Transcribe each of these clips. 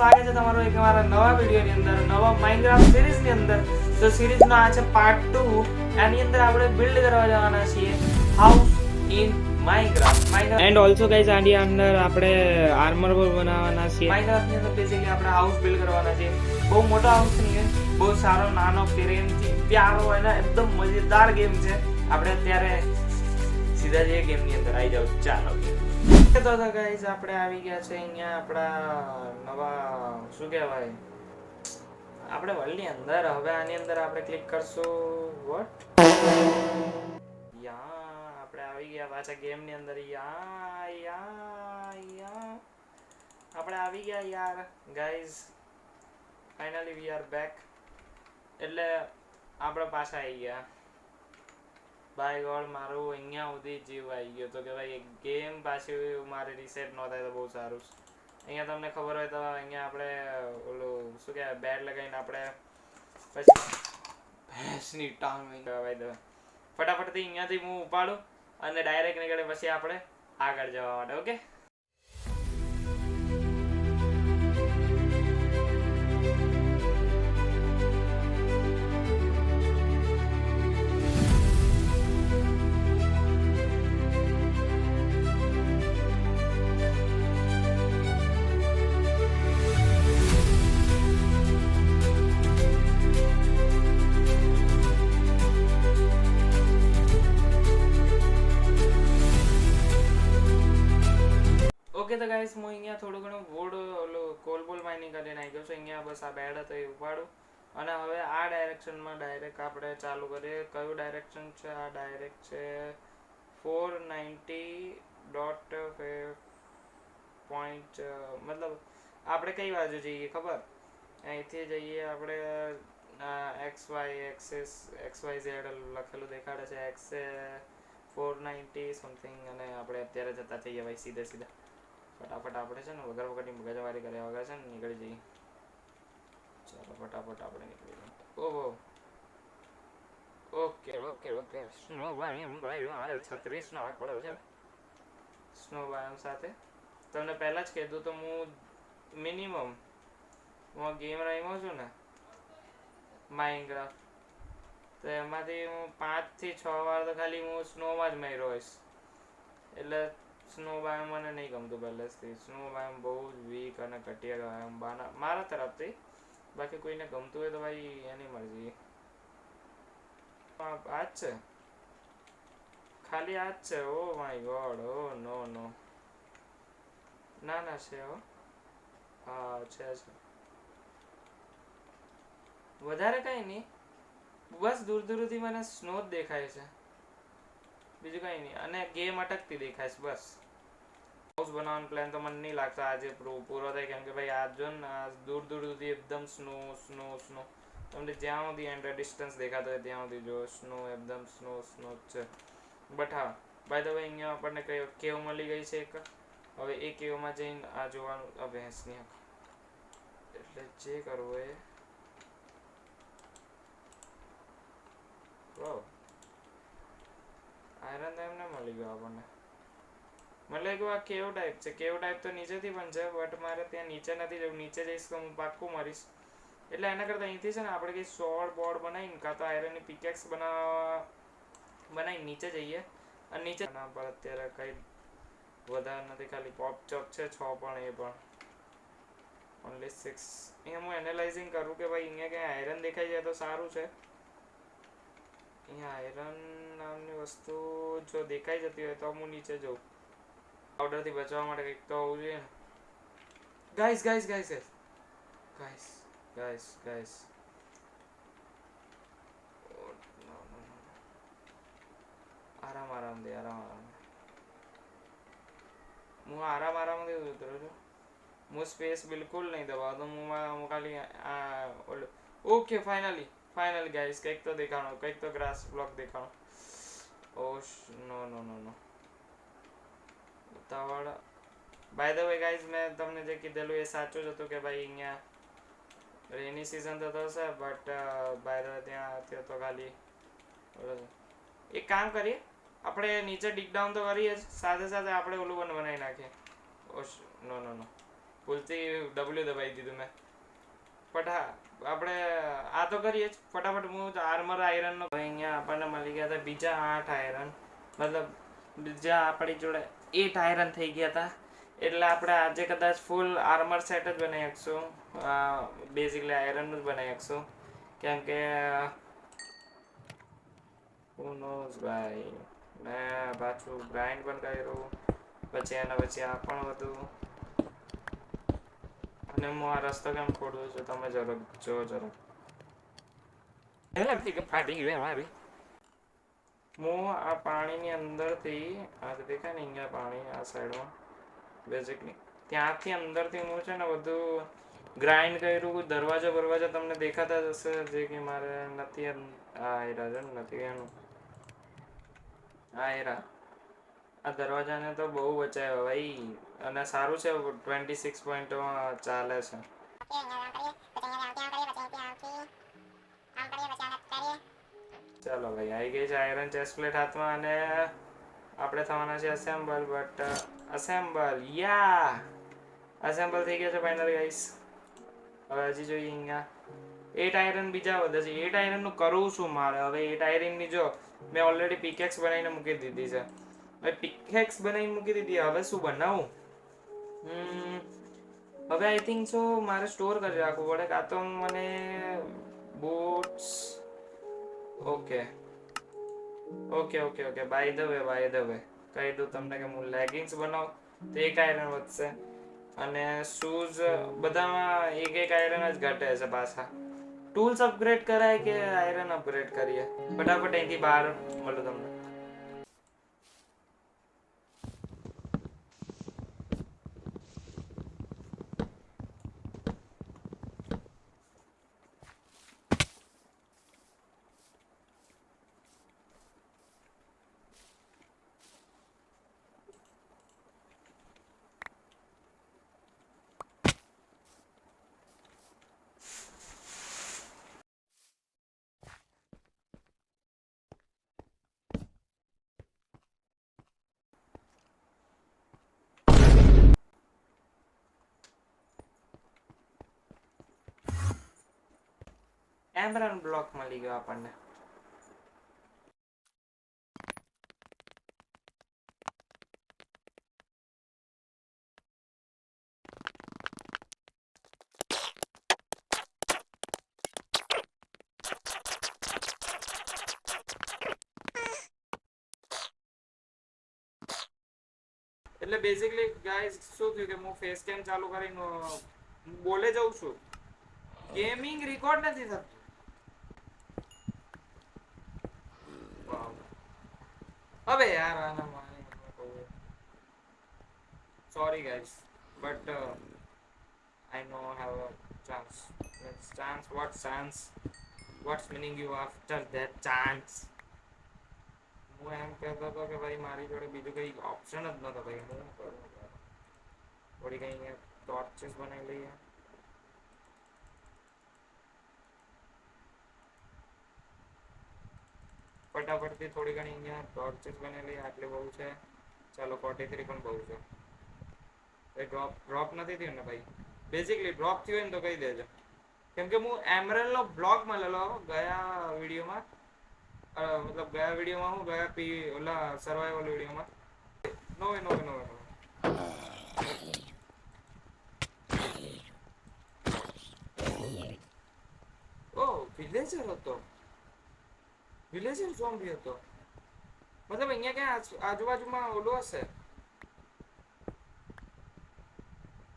સ્વાગત છે તમારું એક અમારા નવા વિડિયોની અંદર, નવા માઇનક્રાફ્ટ સિરીઝની અંદર. તો સિરીઝનો આ છે પાર્ટ 2. આની અંદર આપણે બિલ્ડ કરવા જવાના છીએ house in Minecraft. And also guys આની અંદર આપણે આર્મર પણ બનાવવાના છીએ. માઇનક્રાફ્ટની અંદર બેઝિકલી આપણે હાઉસ બિલ્ડ કરવાના છે. બહુ મોટો હાઉસ નહીં, બહુ સારો નાનો ટેરેનથી પ્યારો હોય ને એકદમ મજેદાર ગેમ છે. આપણે અત્યારે સીધા જે ગેમની અંદર આવી જાવ. ચાલો તો ગાઈસ આપણે આવી ગયા છે અહીંયા આપણા નવા શું કહેવાય આપણે વર્લ્ડની અંદર. હવે આની અંદર આપણે ક્લિક કરશું વોટ યા આપણે આવી ગયા પાછા ગેમની અંદર. યા યા યા આપણે આવી ગયા યાર guys, finally we are back. એટલે આપણે પાછા આવી ગયા. બાય ગોડ મારું અહીંયા સુધી જીવ આવી ગયો તો કે ભાઈ ગેમ પાછી મારે રીસેટ ન થાય તો બહુ સારું છે. અહીંયા તમને ખબર હોય તો અહીંયા આપણે ઓલું શું કહેવાય બેડ લગાવીને આપણે પછી ભેંસની ટાંગ કહેવાય દે ફટાફટથી અહીંયાથી હું ઉપાડું અને ડાયરેક્ટ નીકળે પછી આપણે આગળ જવા માટે. ઓકે તો ગાઈસ હું અહીંયા થોડું ઘણું વુડ ઓલું કોલબોલ માઇનિંગ કરીને આવી ગયો છું. અહીંયા બસ આ બેડ હતો એ ઉપાડું અને હવે આ ડાયરેક્શનમાં ડાયરેક્ટ આપણે ચાલુ કરીએ. કયું ડાયરેક્શન છે? આ ડાયરેક્ટ છે 490.5 પોઈન્ટ. મતલબ આપણે કઈ બાજુ જઈએ ખબર? અહીંથી જઈએ આપણે XY એક્સિસ XYZ લખેલું દેખાડે છે. X 490 સમથિંગ અને આપણે અત્યારે જતા થઈએ ભાઈ સીધે સીધા. ફટાફટ આપણે છે ને વગર વગરની મગજવારી કર્યા વગર છે ને નીકળી જઈએ. ચાલો ફટાફટ આપણે નીકળી જઈએ. ઓહો ઓકે ઓકે ઓકે સ્નો બાયમ 36 નો પડ્યો છે. સ્નો બાયમ સાથે તમને પહેલા જ કીધું તો હું મિનિમમ હું ગેમ રમ્યો છું ને માઇનક્રાફ્ટ, તો એમાંથી હું 5 થી 6 વાર તો ખાલી હું સ્નોમાં જ માર્યો હોઈશ. એટલે સ્નો બાયમ મને નહીં ગમતું પહેલેથી. સ્નો બાયમ બહુ જ વીક અને ઘટિયા બાયમ મારા તરફથી. બાકી કોઈને ગમતું હોય તો ભાઈ એની મરજી. આ જ છે, ખાલી આ જ છે. ઓ માય ગોડ, ઓ નો નો ના ના છે. હો હા છે વધારે કંઈ નહીં, બસ દૂર દૂરથી મને સ્નો જ દેખાય છે, બીજું કંઈ નહીં. અને ગેમ અટકતી દેખાય છે બસ. હાઉસ બનાવવાનો પ્લાન તો મને નહીં લાગતો આજે પૂરો થાય, કેમ કે ભાઈ આ જો ને દૂર દૂર સુધી એકદમ સ્નો સ્નો સ્નો. તમને જ્યાં સુધી એન્ડર ડિસ્ટન્સ દેખાતો હોય ત્યાં સુધી જો સ્નો એકદમ સ્નો સ્નો જ છે. બટ હા બાય ધ વે અહીંયા આપણને કઈ કેવ મળી ગઈ છે એક. હવે એ કેવમાં જઈને આ જોવાનું આ ભેંસની આંખ. એટલે જે કરવું એ આયરન તો એમને મળી ગયો આપણને. મને લાગ્યું આ કેવ ટાઈપ છે. કેવ ટાઈપ તો નીચેથી પણ છે, બટ મારે ત્યાં નીચે નથી જવું. નીચે જઈશ તો હું પાક્કું મરીશ. એટલે એના કરતાં અહીંથી છે ને આપણે કંઈ સોડ બોર્ડ બનાવીને કાં તો આયરનની પિકેક્સ બનાવીને નીચે જઈએ. અને નીચે પર અત્યારે કંઈ વધારે નથી, ખાલી પોપ ચોપ છે 6 પણ એ પણ ઓનલી 6. અહીંયા હું એનાલાઇઝિંગ કરું કે ભાઈ અહીંયા ક્યાંય આયરન દેખાઈ જાય તો સારું છે. અહીંયા આયરન નામની વસ્તુ જો દેખાઈ જતી હોય તો હું નીચે જઉં. પાવડરથી બચવા માટે કંઈક તો હોવું જોઈએ ને. Guys guys guys guys guys guys guys આરામ આરામ દે આરામ આરામ. હું આરામ આરામથી ઉતરું છું. હું સ્પેસ બિલકુલ નહીં દબાવતો. હું ખાલી આ ઓકે ફાઇનલી ગાઈસ કંઈક તો દેખાણો, કંઈક તો ગ્રાસ બ્લોક દેખાણો. ઓ નો નો નો નો ઉતાવળ. બાય ધ વે ગાઈસ મેં તમને જે કીધેલું એ સાચું જ હતું કે ભાઈ અહીંયા રેની સિઝન તો થશે, બટ બાય ધ વે ત્યાં અત્યારે તો ખાલી એક કામ કરીએ આપણે નીચે ડિગ ડાઉન તો કરીએ જ, સાથે સાથે આપણે ઓલું પણ બનાવી નાખીએ. ઓ નો નો નો ભૂલથી W દબાઈ દીધું મેં. બટ હા, આપણે આ તો કરીએ જ ફટાફટ. હું આર્મર આયરનનો અહીંયા આપણને મળી ગયા હતા બીજા 8 આયરન, મતલબ બીજા આપણી જોડે 8 આયરન થઈ ગયા હતા. એટલે આપણે આજે કદાચ ફૂલ આર્મર સેટ જ બનાવી શકશું, બેઝિકલી આયરનનું જ બનાવી શકશું. કેમ કે who knows ભાઈ, મેં પાછું ગ્રાઇન્ડ પણ કર્યું, પછી એના પછી આ પણ બધું. અને હું આ રસ્તો કેમ ખોડું છું તમે જરાક જો જરાક. હું આ પાણીની અંદરથી, આ દેખાય ને અહીંયા પાણી આ સાઈડમાં બેઝિકલી, ત્યાંથી અંદરથી હું છે ને બધું ગ્રાઇન્ડ કર્યું. દરવાજો તમને દેખાતા જ હશે, જે કે મારે નથી. આ એરા છે ને, નથી એનું આ એરા. આ દરવાજાને તો બહુ બચાવ્યો ભાઈ, અને સારું છે 26 પોઈન્ટમાં ચાલે છે. ચાલો ભાઈ, આવી ગઈ છે આયરન ચેસ્ટ પ્લેટ હાથમાં, અને આપણે થવાના છે અસેમ્બલ. બટ અસેમ્બલ, યા અસેમ્બલ થઈ ગયા છે ફાઇનલી ગાઈસ. હવે હજી જોઈએ અહીંયા 8 આયરન બીજા વધે છે. 8 આયરનનું કરવું શું મારે હવે? 8 આયરનની જો મેં ઓલરેડી પિકેક્સ બનાવીને મૂકી દીધી છે. હવે પિકેક્સ બનાવીને મૂકી દીધી, હવે શું બનાવું? હવે આઈ થિંક સો મારે સ્ટોર કરી રાખવું પડે, કાં તો મને boots. Okay okay okay okay bye the way કહી દઉં તમને કે હું લેગિંગ્સ બનાવું તો 1 આયરન વધશે, અને શૂઝ બધામાં 1 આયરન જ ઘટે છે પાછા. ટૂલ્સ અપગ્રેડ કરાય કે આયરન અપગ્રેડ કરીએ? ફટાફટ અહીંથી બહાર મળો તમને. એમરન બ્લોક મળી ગયો આપણને. એટલે બેઝિકલી ગાઈસ શું થયું કે હું ફેસ કેમ ચાલુ કરીને બોલે જાઉં છું, ગેમિંગ રેકોર્ડ નથી થતું. હવે યાર આના માને sorry guys, but I know have a chance. Let's chance. What chance? What's meaning you after that chance? હું એમ કહેતો હતો કે ભાઈ મારી જોડે બીજું કઈ ઓપ્શન જ નતો ભાઈ. હું કરું થોડી કઈ ટોર્ચેસ બનાવી લઈએ. ફટાફટથી થોડી ઘણી અહીંયા ટોર્ચેસ બનાવી લઈએ. આટલી બહુ છે, ચાલો 43 પણ બહુ છે. એ ડ્રોપ નથી થયું ને ભાઈ? બેઝિકલી ડ્રોપ થયું હોય ને તો કહી દેજો, કેમ કે હું એમરલ્ડનો બ્લોગ મળેલો ગયા વિડીયોમાં, મતલબ ગયા વિડીયોમાં હું ગયા ઓલા સર્વાઈવલ વિડીયોમાં. નો ઓ વિલેજર હતો, વિલેજર ઝોમ્બી હતો. મતલબ અહીંયા ક્યાં આજુબાજુમાં ઓલો હશે,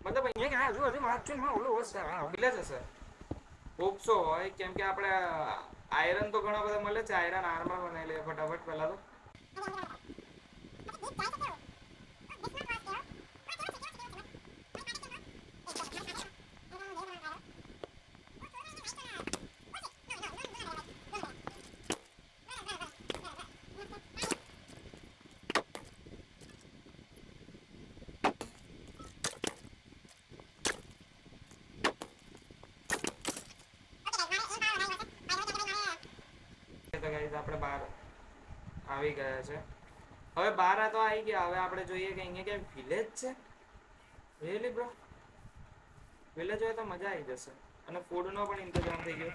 મતલબ અહીંયા ક્યાં આજુબાજુમાં ઓલો હશે, વિલેજ હશે. હોપસો હોય, કેમ કે આપણે આયરન તો ઘણા બધા મળે છે. આયરન આર્મર બનાવી લઈએ ફટાફટ પહેલા તો. આપણે બહાર આવી ગયા છે. હવે બહાર તો આવી ગયા. હવે આપણે જોઈએ કે અહીંયા ક્યાંક વિલેજ છે. Really bro? વિલેજ હોય તો મજા આવી જશે અને ફૂડનો પણ ઇંતજામ થઈ ગયો.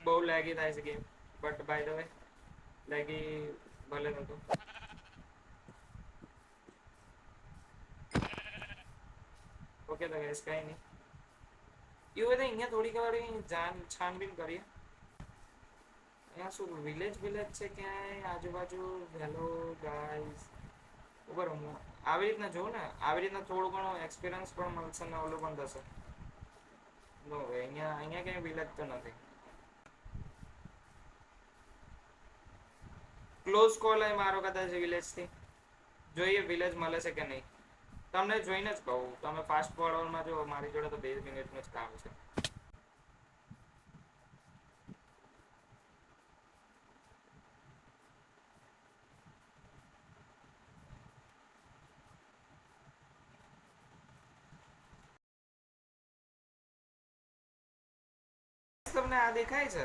બહુ લેગી થાય છે game, but by the way laggy ભલે નતું. ઓકે તો ગાઈસ કઈ નહીં, એવું હોય તો અહીંયા થોડીક વાર છાનબીન કરીએ. અહીંયા શું વિલેજ છે ક્યાંય આજુબાજુ? હેલો ગાઈસ, ઉપર હું આવી રીતના જોઉં ને, આવી રીતના થોડું ઘણું એક્સપિરિયન્સ પણ મળશે ને ઓલું પણ થશે. નો અહીંયા ક્યાંય વિલેજ તો નથી. ક્લોઝ કોલ હોય મારો કદાચ વિલેજથી. જોઈએ વિલેજ મળે છે કે નહીં. તમને જોઈને જ કહું, તમે ફાસ્ટ ફોરવર્ડમાં જો, મારી જોડે તો 2 મિનિટનું જ કામ છે. તમને આ દેખાય છે?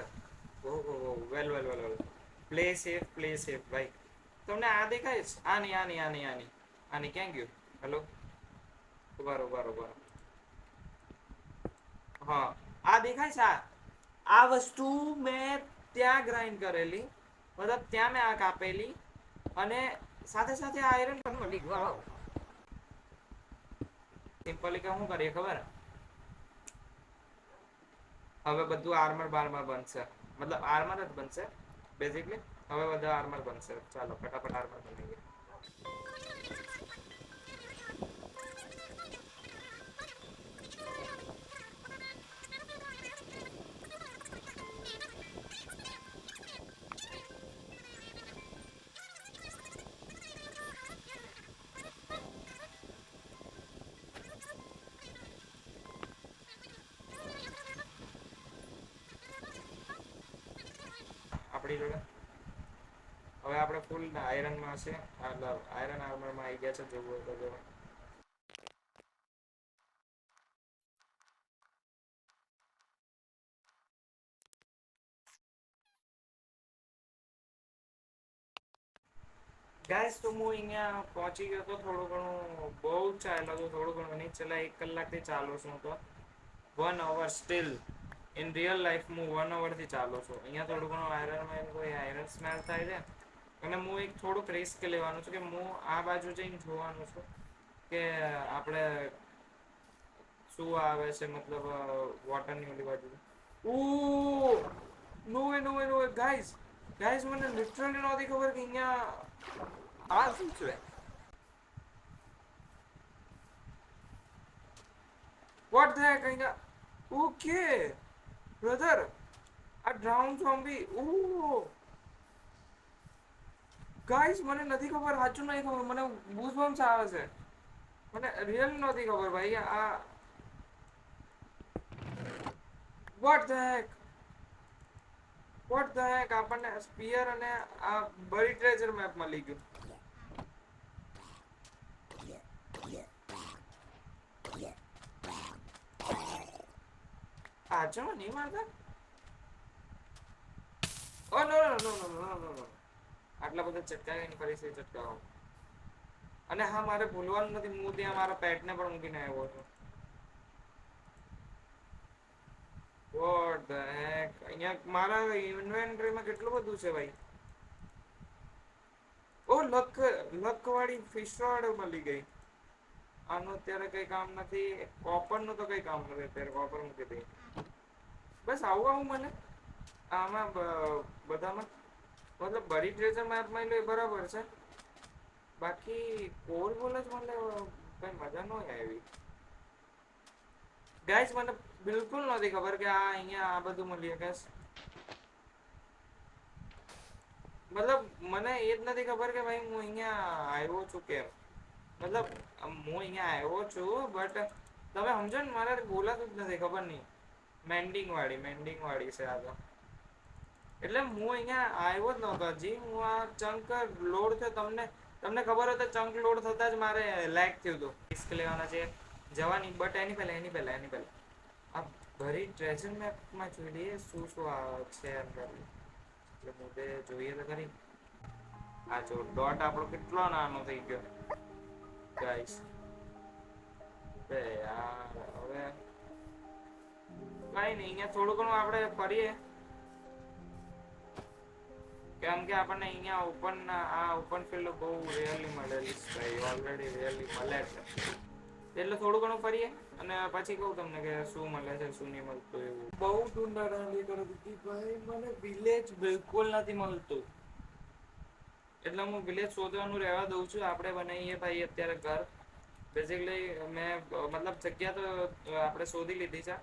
ઓહો વેલ પ્લે સેફ ભાઈ. તમને આ દેખાય છે? આની ક્યાં ગયું? હેલો, ઉભા. હા, આ દેખાય છે? આ વસ્તુ મેં ત્યાં ગ્રાઇન્ડ કરેલી, મતલબ ત્યાં મેં આ કાપેલી, અને સાથે આયરન પણ મળી ગયું. સિમ્પલી કે શું કરીએ ખબર? હવે બધું આર્મર બનશે, મતલબ આર્મર જ બનશે બેઝિકલી. હવે બધા આર્મર બનશે. ચાલો ફટાફટ આર્મર બની ગયા. આપણી જોડે હવે આપણે ફૂલ આયરનમાં છે, આયરન આર્મરમાં આવી ગયા છે. જોવું હોય તો જો. ગાઈસ તો હું અહીંયા પહોંચી ગયો તો, થોડું ઘણું બહુ ચાલ્યો તો, થોડું ઘણું નહીં ચાલે. 1 કલાકથી ચાલુ છું તો 1 hour still in real life હું 1 hour થી ચાલુ છું. અહીંયા થોડું ઘણું આયરનમાં કોઈ આયરન સ્મેલ થાય છે, અને હું એક થોડુંક રિસ્ક લેવાનું છું કે હું આ બાજુ જઈને જોવાનું છું કે આપણે શું આવે છે, મતલબ વોટરની ઓલી બાજુ. નો વે ગાઈસ, મને લિટરલી નહોતી ખબર કે અહીંયા આ શું છે. વોટ ધ હેક અહીંયા? ઓકે બ્રધર, આ ડ્રાઉન ઝોમ્બી. ગાઈસ મને નથી ખબર, સાચું નહીં ખબર. મને ગૂઝબમ્સ આવે છે, મને રિયલ નથી ખબર ભાઈ. આ વોટ ધ હેક આપણને સ્પીયર અને આ બરી ટ્રેજર મેપ મળી ગયું. આજો નહીં મારતા. ઓ નો આટલા બધા ચટકાવીને ફરીથી ચટકાવો. અને હા, મારે ભૂલવાનું નથી, હું ત્યાં મારા પેટને પણ મૂકીને આવ્યો છું. વોટ ધ હેક, અહીંયા મારા ઇન્વેન્ટરીમાં કેટલું બધું છે ભાઈ. ઓ લક વાળી ફિશ રોડ મળી ગઈ. આનું અત્યારે કઈ કામ નથી. કોપરનું તો કઈ કામ નથી અત્યારે. કોપર મૂકી દઈ. બસ આવું મને આમાં બધામાં, મતલબ બરી ટ્રેજર મેપમાં લો એ બરાબર છે, બાકી કોલ બોલ જ મને કઈ મજા ન આવી. ગાઈસ મને બિલકુલ નથી ખબર કે આ અહીંયા આ બધું મળી શકે. મતલબ મને એ જ નથી ખબર કે ભાઈ હું અહીંયા આવ્યો છું કેમ. મતલબ હું અહીંયા આવ્યો છું, બટ તમે સમજો ને, મારે બોલાતું જ નથી. ખબર નહીં, મેન્ડિંગ વાળી છે આ તો. એટલે હું અહીંયા આવ્યો જ નહોતો હજી. હું આ ચંક લોડ થયો, તમને ખબર હોય તો ચંક લોડ થતા જ મારે લેગ થયું હતું. રિસ્ક લેવાના છે જવાની, બટ એની પહેલા આ ભરી ટ્રેજર મેપમાં જોઈ લઈએ શું છે અંદર. એટલે મુદ્દે જોઈએ તો ખરી. આ જો ડોટ આપણો કેટલો નાનો થઈ ગયો ગાઈસ. યાર કઈ નહીં, અહીંયા થોડું ઘણું આપણે ફરીએ, કેમ કે આપણને અહીંયા ઓપન ફિલ્ડ બહુ રેયરલી મળેલી છે, ઓલરેડી રેયરલી મળે છે, એટલે થોડું ઘણું ફરીએ અને પછી કહું તમને કે શું મળે છે શું નહીં મળતું. એવું બહુ ઢૂંઢા ઢાંડી કરી દીધી ભાઈ, મને વિલેજ બિલકુલ નથી મળતું, એટલે હું વિલેજ શોધવાનું રહેવા દઉં છું. આપણે બનાવીએ ભાઈ અત્યારે ઘર. બેઝિકલી મેં મતલબ જગ્યા તો આપણે શોધી લીધી છે,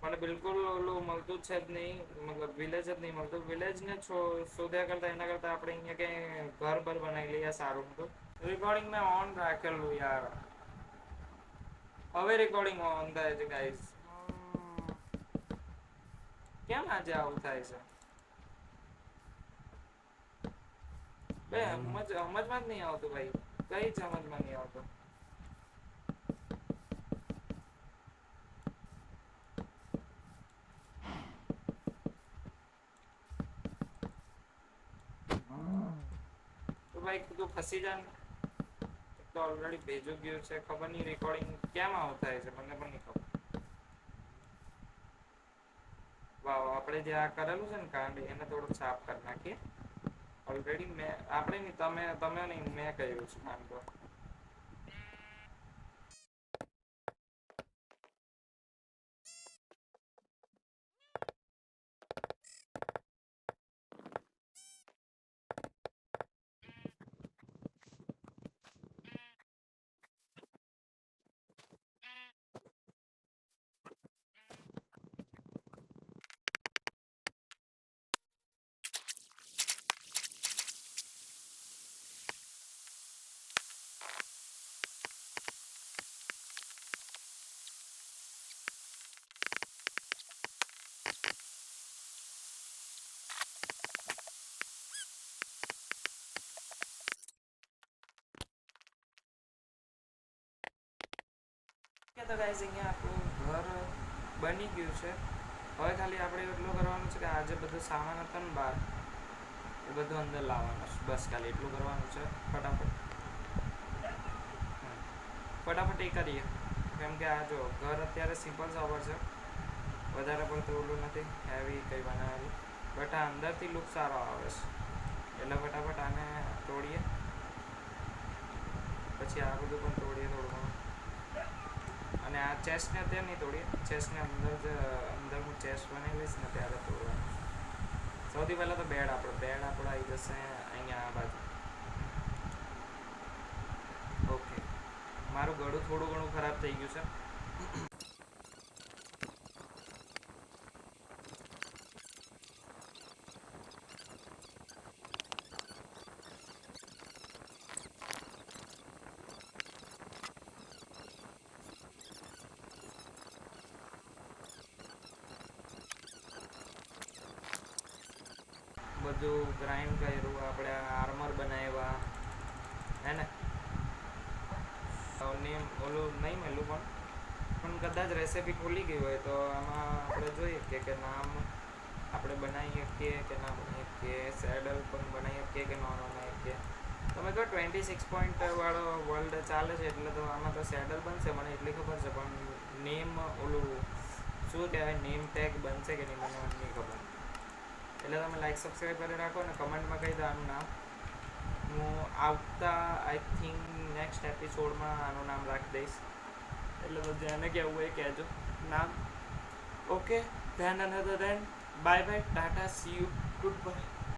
મને બિલકુલ ઓલું મળતું જ છે જ નહીં, મતલબ વિલેજ જ નહીં મળતું. વિલેજને શોધ્યા કરતાં એના કરતાં આપણે અહીંયા ક્યાંય ઘર બર બનાવી લઈએ સારું હતું. રેકોર્ડિંગ મેં ઓન રાખેલું યાર, હવે રેકોર્ડિંગ ઓન થાય છે ગાઈઝ. કેમ આજે આવું થાય છે બે? સમજમાં જ નહીં આવતું ભાઈ, કઈ જ સમજમાં નહીં આવતું. તો ભાઈ તું ફસી જા ને, તો ઓલરેડી ભેજું ગયું છે, ખબર નહીં રેકોર્ડિંગ કેમ આવું થાય છે, મને પણ નહીં ખબર. વાવ, આપણે જે આ કરેલું છે ને કાંડ એને થોડુંક સાફ કરી નાખીએ. ઓલરેડી આપણે નહીં, તમે નહીં, મેં કર્યું છે કાંડ. તો ગાઈઝ અહીંયા આપણું ઘર બની ગયું છે. હવે ખાલી આપણે એટલું કરવાનું છે કે આજે બધું સામાન હતો ને બહાર, એ બધું અંદર લાવવાનું છે, બસ ખાલી એટલું કરવાનું છે. ફટાફટ એ કરીએ, કેમ કે આ જો ઘર અત્યારે સિમ્પલ સાબર છે, વધારે પડતું ઓલું નથી હેવી કંઈ બનાવેલું, બટ આ અંદરથી લુક સારો આવે છે, એટલે ફટાફટ આને તોડીએ, પછી આ બધું પણ તોડીએ થોડું ઘણું. અને આ ચેસ્ટને અત્યારે નહીં તોડીએ, ચેસ્ટને અંદર હું ચેસ્ટ બનાવી લઈશ ને ત્યારે તોડવાનું. સૌથી પહેલાં તો બેડ આપણો આવી જશે અહીંયા આ બાજુ. ઓકે, મારું ગળું થોડું ઘણું ખરાબ થઈ ગયું છે. બધું ગ્રાઇન્ડ કર્યું, આપણે આર્મર બનાવ્યા હે ને. નેમ ઓલું નહીં મળ્યું પણ કદાચ રેસીપી ખુલી ગઈ હોય તો આમાં આપણે જોઈએ કે નામ આપણે બનાવી શકીએ કે ના બનાવી શકીએ, સેડલ પણ બનાવી શકીએ કે ન બનાવી શકીએ. તમે કહો 26 વાળો વર્લ્ડ ચાલે છે એટલે તો આમાં તો સેડલ બનશે, મને એટલી ખબર છે, પણ નેમ ઓલું શું કહેવાય, નેમ ટેગ બનશે કે નહીં મને નહીં ખબર. એટલે તમે લાઈક સબસ્ક્રાઈબ કરી રાખો અને કમેન્ટમાં કહી દો આનું નામ. હું આવતા આઈ થિંક નેક્સ્ટ એપિસોડમાં આનું નામ રાખી દઈશ, એટલે તો જેને કહેવું હોય કહેજો નામ. Okay, then another then bye bye, tata, see you, good by.